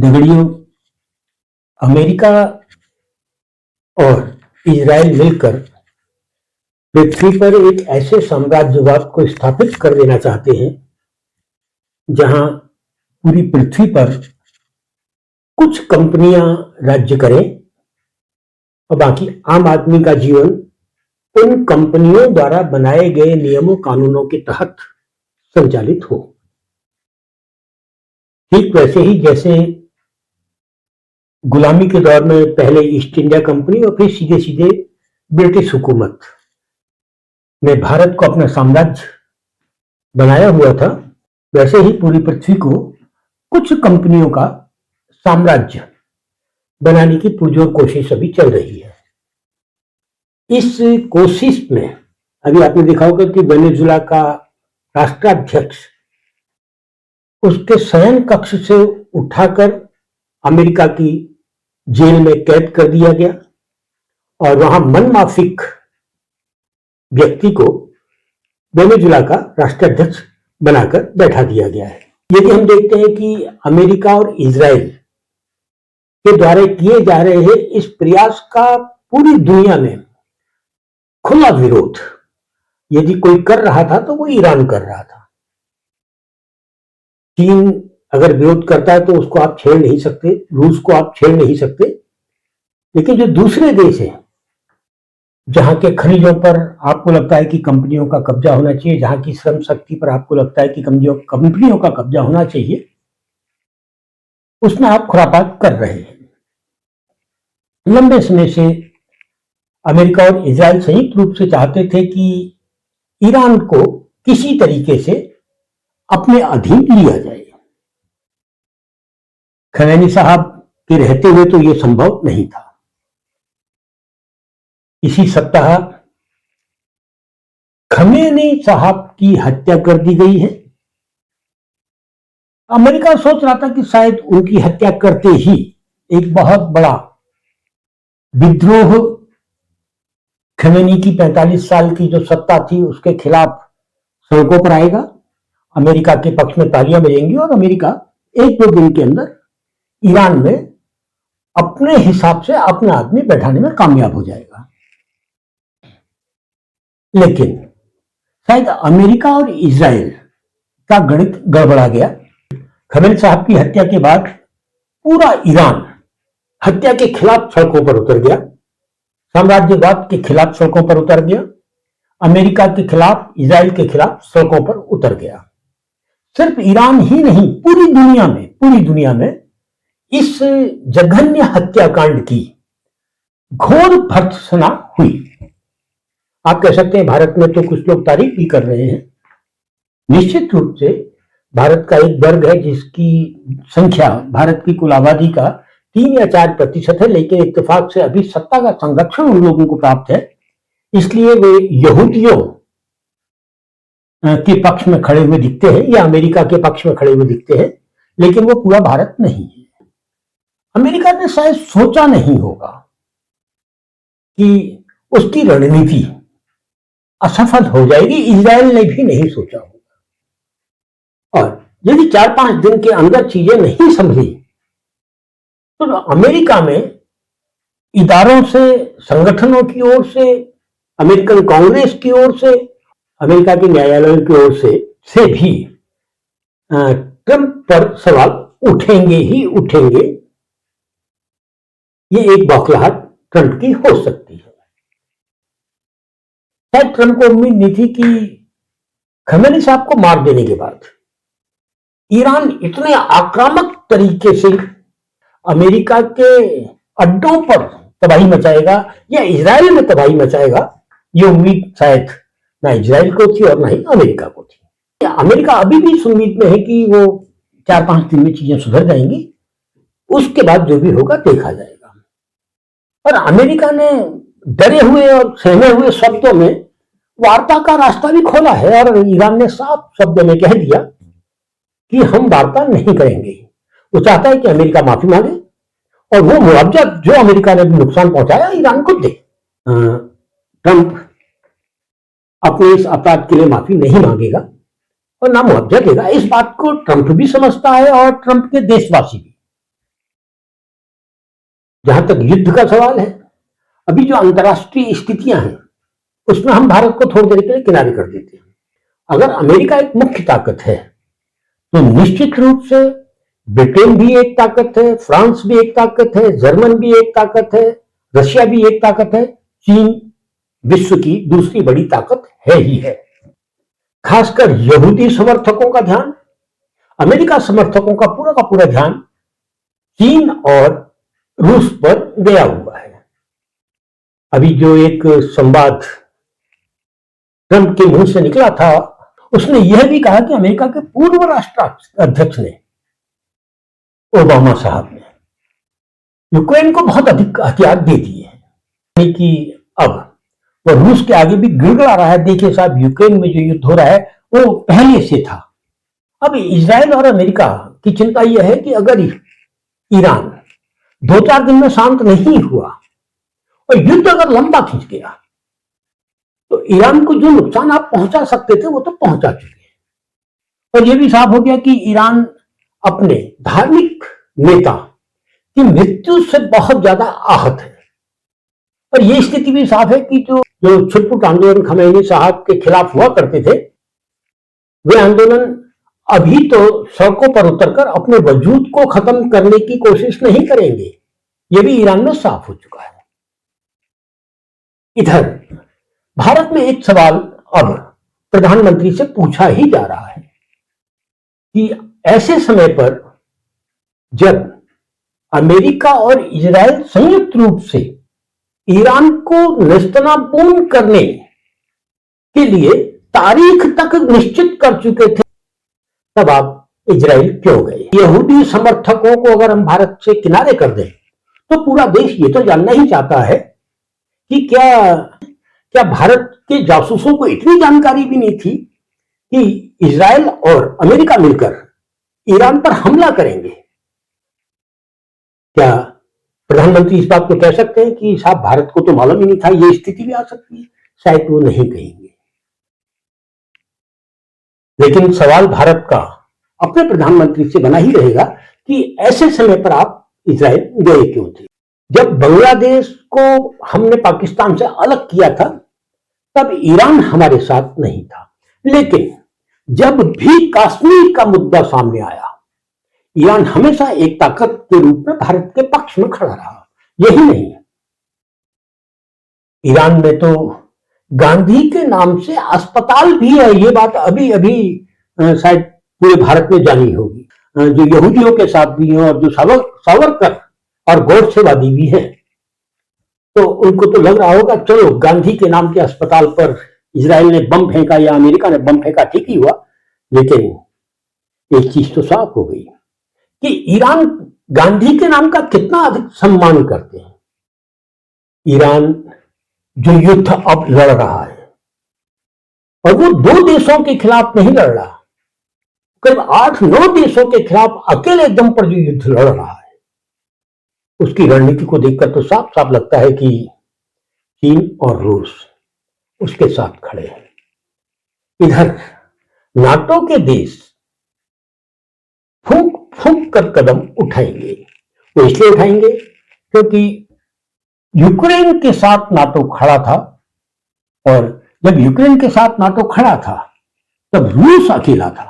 दगड़ियों, अमेरिका और इजराइल मिलकर पृथ्वी पर एक ऐसे साम्राज्यवाद को स्थापित कर देना चाहते हैं जहां पूरी पृथ्वी पर कुछ कंपनियां राज्य करें और बाकी आम आदमी का जीवन उन कंपनियों द्वारा बनाए गए नियमों कानूनों के तहत संचालित हो। ठीक वैसे ही जैसे गुलामी के दौर में पहले ईस्ट इंडिया कंपनी और फिर सीधे सीधे ब्रिटिश हुकूमत ने भारत को अपना साम्राज्य बनाया हुआ था, वैसे ही पूरी पृथ्वी को कुछ कंपनियों का साम्राज्य बनाने की पुरजोर कोशिश अभी चल रही है। इस कोशिश में अभी आपने देखा होगा कि वेनेजुला का राष्ट्राध्यक्ष उसके शयन कक्ष से उठाकर अमेरिका की जेल में कैद कर दिया गया और वहां मनमाफिक व्यक्ति को वेनेजुला का राष्ट्राध्यक्ष बनाकर बैठा दिया गया है। यदि हम देखते हैं कि अमेरिका और इजराइल के द्वारा किए जा रहे हैं इस प्रयास का पूरी दुनिया में खुला विरोध यदि कोई कर रहा था तो वो ईरान कर रहा था। चीन अगर विरोध करता है तो उसको आप छेड़ नहीं सकते, रूस को आप छेड़ नहीं सकते, लेकिन जो दूसरे देश हैं जहां के खनिजों पर आपको लगता है कि कंपनियों का कब्जा होना चाहिए, जहां की श्रम शक्ति पर आपको लगता है कि कंपनियों का कब्जा होना चाहिए, उसमें आप खुरापात कर रहे हैं। लंबे समय से अमेरिका और इजराइल संयुक्त रूप से चाहते थे कि ईरान को किसी तरीके से अपने अधीन लिया जाए। खमैनी साहब के रहते हुए तो यह संभव नहीं था। इसी सप्ताह खमैनी साहब की हत्या कर दी गई है। अमेरिका सोच रहा था कि शायद उनकी हत्या करते ही एक बहुत बड़ा विद्रोह खमैनी की 45 साल की जो सत्ता थी उसके खिलाफ सड़कों पर आएगा, अमेरिका के पक्ष में तालियां बजेंगी और अमेरिका एक दो दिन के अंदर ईरान में अपने हिसाब से अपना आदमी बैठाने में कामयाब हो जाएगा। लेकिन शायद अमेरिका और इजराइल का गणित गड़बड़ा गया। खमेनी साहब की हत्या के बाद पूरा ईरान हत्या के खिलाफ सड़कों पर उतर गया, साम्राज्यवाद के खिलाफ सड़कों पर उतर गया, अमेरिका के खिलाफ, इजराइल के खिलाफ सड़कों पर उतर गया। सिर्फ ईरान ही नहीं, पूरी दुनिया में इस जघन्य हत्याकांड की घोर भर्त्सना हुई। आप कह सकते हैं भारत में तो कुछ लोग तारीफ भी कर रहे हैं। निश्चित रूप से भारत का एक वर्ग है जिसकी संख्या भारत की कुल आबादी का 3 या 4% है, लेकिन इत्तेफाक से अभी सत्ता का संरक्षण उन लोगों को प्राप्त है, इसलिए वे यहूदियों के पक्ष में खड़े हुए दिखते हैं या अमेरिका के पक्ष में खड़े हुए दिखते हैं, लेकिन वो पूरा भारत नहीं है। अमेरिका ने शायद सोचा नहीं होगा कि उसकी रणनीति असफल हो जाएगी, इजराइल ने भी नहीं सोचा होगा। और यदि 4-5 दिन के अंदर चीजें नहीं संभली तो अमेरिका में इदारों से, संगठनों की ओर से, अमेरिकन कांग्रेस की ओर से, अमेरिका के न्यायालयों की ओर से भी ट्रंप पर सवाल उठेंगे ही उठेंगे। ये एक बौखलाहट ट्रंप की हो सकती है। शायद ट्रंप को उम्मीद नहीं थी कि खमेनी साहब को मार देने के बाद ईरान इतने आक्रामक तरीके से अमेरिका के अड्डों पर तबाही मचाएगा या इजराइल में तबाही मचाएगा। ये उम्मीद शायद ना इजराइल को थी और ना ही अमेरिका को थी। अमेरिका अभी भी इस उम्मीद में है कि वो 4-5 दिन में चीजें सुधर जाएंगी, उसके बाद जो भी होगा देखा जाएगा। और अमेरिका ने डरे हुए और सहमे हुए शब्दों में वार्ता का रास्ता भी खोला है और ईरान ने साफ शब्दों में कह दिया कि हम वार्ता नहीं करेंगे। वो चाहता है कि अमेरिका माफी मांगे और वो मुआवजा जो अमेरिका ने नुकसान पहुंचाया ईरान को दे। ट्रंप अपने इस अपराध के लिए माफी नहीं मांगेगा और ना मुआवजा देगा। इस बात को ट्रंप भी समझता है और ट्रंप के देशवासी भी। जहां तक युद्ध का सवाल है, अभी जो अंतर्राष्ट्रीय स्थितियां हैं उसमें हम भारत को थोड़ी देर के लिए किनारे कर देते हैं। अगर अमेरिका एक मुख्य ताकत है तो निश्चित रूप से ब्रिटेन भी एक ताकत है, फ्रांस भी एक ताकत है, जर्मन भी एक ताकत है, रशिया भी एक ताकत है, चीन विश्व की दूसरी बड़ी ताकत है ही है। खासकर यहूदी समर्थकों का ध्यान, अमेरिका समर्थकों का पूरा ध्यान चीन और रूस पर गया हुआ है। अभी जो एक संवाद ट्रंप के मुंह से निकला था, उसने यह भी कहा कि अमेरिका के पूर्व राष्ट्राध्यक्ष ने, ओबामा साहब ने, यूक्रेन को बहुत अधिक हथियार दे दिए हैं कि अब वह रूस के आगे भी गिड़गिड़ा रहा है। देखिए साहब, यूक्रेन में जो युद्ध हो रहा है वो पहले से था। अब इजराइल और अमेरिका की चिंता यह है कि अगर ईरान 2-4 दिन में शांत नहीं हुआ और युद्ध अगर लंबा खिंच गया तो ईरान को जो नुकसान आप पहुंचा सकते थे वो तो पहुंचा चुके हैं। और यह भी साफ हो गया कि ईरान अपने धार्मिक नेता की मृत्यु से बहुत ज्यादा आहत है। और यह स्थिति भी साफ है कि जो छुटपुट आंदोलन खमैनी साहब के खिलाफ हुआ करते थे, वे आंदोलन अभी तो सड़कों पर उतरकर अपने वजूद को खत्म करने की कोशिश नहीं करेंगे। यह भी ईरान में साफ हो चुका है। इधर भारत में एक सवाल अब प्रधानमंत्री से पूछा ही जा रहा है कि ऐसे समय पर जब अमेरिका और इजराइल संयुक्त रूप से ईरान को नेस्तनाबूद करने के लिए तारीख तक निश्चित कर चुके थे, तब आप इजराइल क्यों गए? यहूदी समर्थकों को अगर हम भारत से किनारे कर दें तो पूरा देश ये तो जानना ही चाहता है कि क्या भारत के जासूसों को इतनी जानकारी भी नहीं थी कि इजराइल और अमेरिका मिलकर ईरान पर हमला करेंगे? क्या प्रधानमंत्री इस बात को कह सकते हैं कि साहब भारत को तो मालूम ही नहीं था, ये स्थिति भी आ सकती है? शायद वो नहीं कहेंगे। लेकिन सवाल भारत का अपने प्रधानमंत्री से बना ही रहेगा कि ऐसे समय पर आप इजराइल गए क्यों थे? जब बांग्लादेश को हमने पाकिस्तान से अलग किया था तब ईरान हमारे साथ नहीं था, लेकिन जब भी कश्मीर का मुद्दा सामने आया, ईरान हमेशा एक ताकत के रूप में भारत के पक्ष में खड़ा रहा। यही नहीं, ईरान में तो गांधी के नाम से अस्पताल भी है। ये बात अभी अभी शायद पूरे भारत में जानी होगी। जो यहूदियों के साथ भी हैं और जो सावरकर और गोडसेवादी भी हैं, तो उनको तो लग रहा होगा चलो गांधी के नाम के अस्पताल पर इजराइल ने बम फेंका या अमेरिका ने बम फेंका, ठीक ही हुआ। लेकिन एक चीज तो साफ हो गई कि ईरान गांधी के नाम का कितना अधिक सम्मान करते हैं। ईरान जो युद्ध अब लड़ रहा है, और वो 2 देशों के खिलाफ नहीं लड़ रहा, करीब 8-9 देशों के खिलाफ अकेले दम पर जो युद्ध लड़ रहा है, उसकी रणनीति को देखकर तो साफ साफ लगता है कि चीन और रूस उसके साथ खड़े हैं। इधर नाटो के देश फूंक फूंक कर कदम उठाएंगे। वो इसलिए उठाएंगे क्योंकि यूक्रेन के साथ नाटो खड़ा था, और जब यूक्रेन के साथ नाटो खड़ा था तब रूस अकेला था।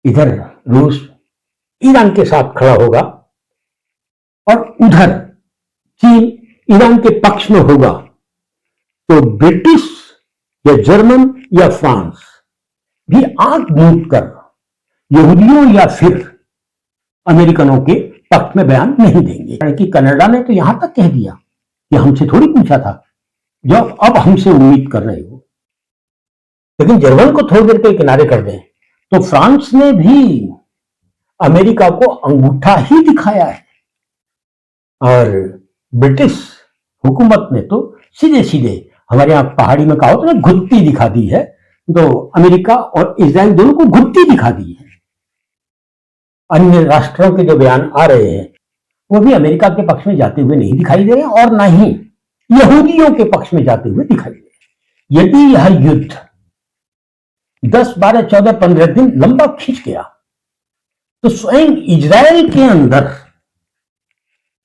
इधर रूस ईरान के साथ खड़ा होगा और उधर चीन ईरान के पक्ष में होगा, तो ब्रिटिश या जर्मन या फ्रांस भी आंख मूंद कर यहूदियों या फिर अमेरिकनों के पक्ष में बयान नहीं देंगे। कि कनाडा ने तो यहां तक कह दिया कि हमसे थोड़ी पूछा था, जब अब हमसे उम्मीद कर रहे हो। लेकिन जर्मन को थोड़ी देर के किनारे कर दें तो फ्रांस ने भी अमेरिका को अंगूठा ही दिखाया है, और ब्रिटिश हुकूमत ने तो सीधे सीधे, हमारे यहां पहाड़ी में कहा होता है, घुत्ती दिखा दी है। तो अमेरिका और इजराइल दोनों को घुत्ती दिखा दी है। अन्य राष्ट्रों के जो बयान आ रहे हैं वो भी अमेरिका के पक्ष में जाते हुए नहीं दिखाई दे रहे हैं, और ना ही यहूदियों के पक्ष में जाते हुए दिखाई दे रहे हैं। यदि यह युद्ध 10, 12, 14, 15 दिन लंबा खींच गया तो स्वयं इजराइल के अंदर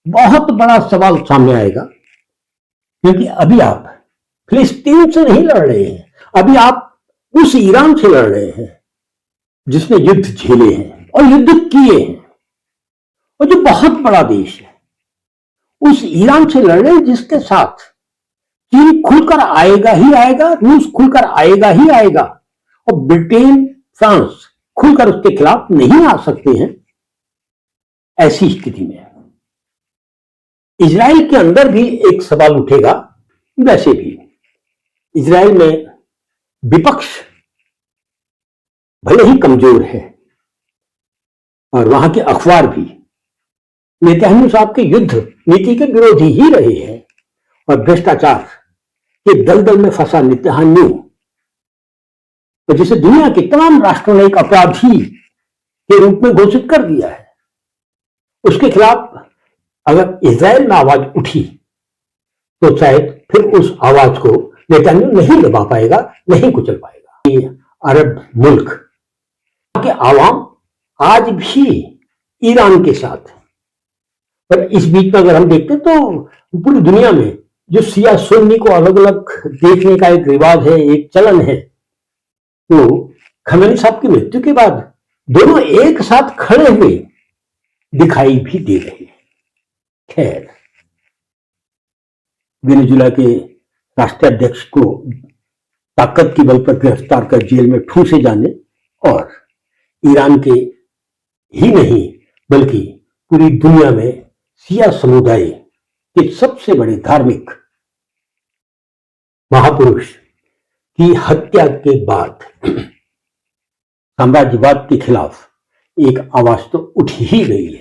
बहुत बड़ा सवाल सामने आएगा, क्योंकि अभी आप फिलिस्तीन से नहीं लड़ रहे हैं, अभी आप उस ईरान से लड़ रहे हैं जिसने युद्ध झेले हैं और युद्ध किए हैं, और जो बहुत बड़ा देश है। उस ईरान से लड़ रहे हैं जिसके साथ चीन खुलकर आएगा ही आएगा, रूस खुलकर आएगा ही आएगा, और ब्रिटेन, फ्रांस खुलकर उसके खिलाफ नहीं आ सकते हैं। ऐसी स्थिति में इजराइल के अंदर भी एक सवाल उठेगा। वैसे भी इजराइल में विपक्ष भले ही कमजोर है और वहां के अखबार भी नेतन्याहू साहब के युद्ध नीति के विरोधी ही रहे हैं, और भ्रष्टाचार के दलदल में फंसा नेतन्याहू, तो जिसे दुनिया के तमाम राष्ट्रों ने एक अपराधी के रूप में घोषित कर दिया है, उसके खिलाफ अगर इजराइल में आवाज उठी तो शायद फिर उस आवाज को नेतन्याहू नहीं दबा पाएगा, नहीं कुचल पाएगा। ये अरब मुल्क के आवाम आज भी ईरान के साथ है। पर इस बीच में अगर हम देखते तो पूरी दुनिया में जो सिया सुन्नी को अलग अलग देखने का एक रिवाज है, एक चलन है, तो खमेनी साहब की मृत्यु के बाद दोनों एक साथ खड़े हुए दिखाई भी दे रहे हैं। खैर, वेनेजुएला के राष्ट्रीय अध्यक्ष को ताकत की बल पर गिरफ्तार कर जेल में ठूसे जाने और ईरान के ही नहीं बल्कि पूरी दुनिया में शिया समुदाय के सबसे बड़े धार्मिक महापुरुष की हत्या के बाद साम्राज्यवाद के खिलाफ एक आवाज तो उठ ही गई है।